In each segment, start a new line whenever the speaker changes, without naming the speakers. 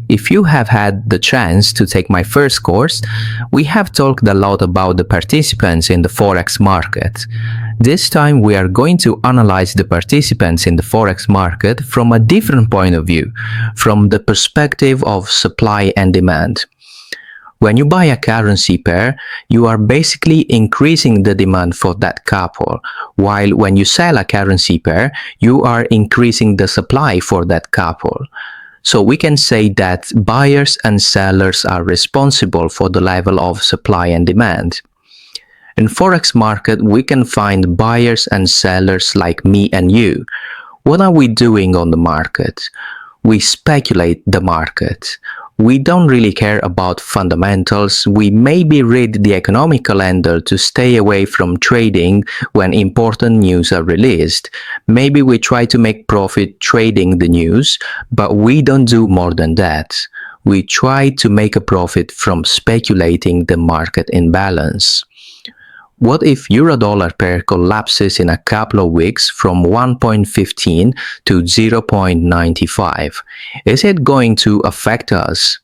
If you have had the chance to take my first course, we have talked a lot about the participants in the Forex market. This time we are going to analyze the participants in the Forex market from a different point of view, from the perspective of supply and demand. When you buy a currency pair, you are basically increasing the demand for that couple, while when you sell a currency pair, you are increasing the supply for that couple. So we can say that buyers and sellers are responsible for the level of supply and demand. In Forex market, we can find buyers and sellers like me and you. What are we doing on the market? We speculate the market. We don't really care about fundamentals. We maybe read the economic calendar to stay away from trading when important news are released. Maybe we try to make profit trading the news, but we don't do more than that. We try to make a profit from speculating the market imbalance. What if euro-dollar pair collapses in a couple of weeks from 1.15 to 0.95? Is it going to affect us?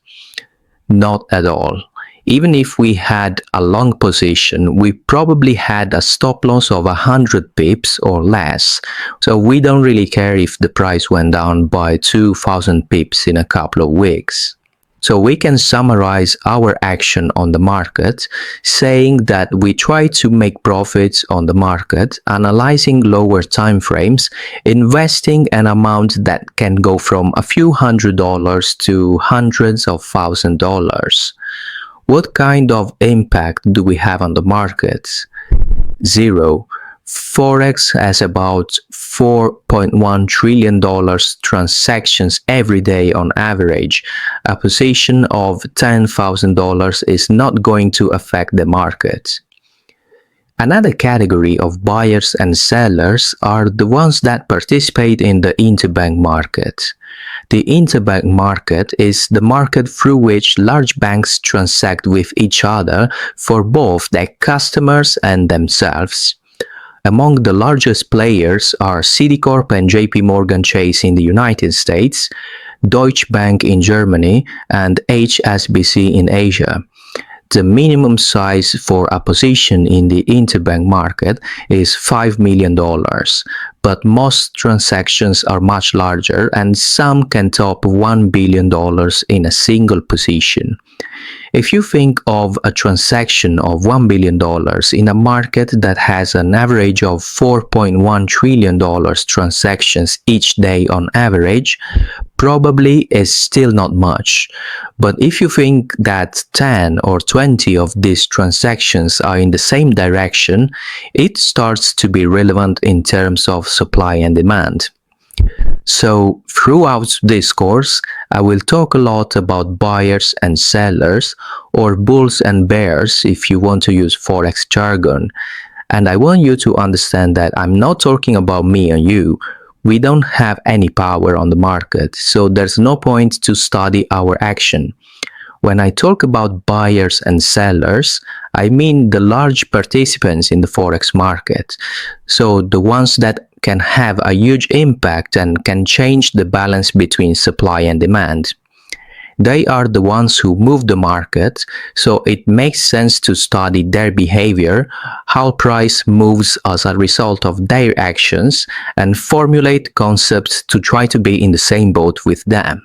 Not at all. Even if we had a long position, we probably had a stop loss of 100 pips or less. So we don't really care if the price went down by 2,000 pips in a couple of weeks. So we can summarize our action on the market, saying that we try to make profits on the market, analyzing lower time frames, investing an amount that can go from a few $100s to hundreds of $1,000s. What kind of impact do we have on the market? Zero. Forex has about $4.1 trillion transactions every day on average. A position of $10,000 is not going to affect the market. Another category of buyers and sellers are the ones that participate in the interbank market. The interbank market is the market through which large banks transact with each other for both their customers and themselves. Among the largest players are Citicorp and JP Morgan Chase in the United States, Deutsche Bank in Germany, and HSBC in Asia. The minimum size for a position in the interbank market is $5 million, but most transactions are much larger and some can top $1 billion in a single position. If you think of a transaction of $1 billion in a market that has an average of $4.1 trillion transactions each day on average, probably is still not much. But if you think that 10 or 20 of these transactions are in the same direction, it starts to be relevant in terms of supply and demand. So throughout this course, I will talk a lot about buyers and sellers, or bulls and bears if you want to use Forex jargon. And I want you to understand that I'm not talking about me and you. We don't have any power on the market, so there's no point to study our action. When I talk about buyers and sellers, I mean the large participants in the Forex market. So the ones that can have a huge impact and can change the balance between supply and demand. They are the ones who move the market, so it makes sense to study their behavior, how price moves as a result of their actions, and formulate concepts to try to be in the same boat with them.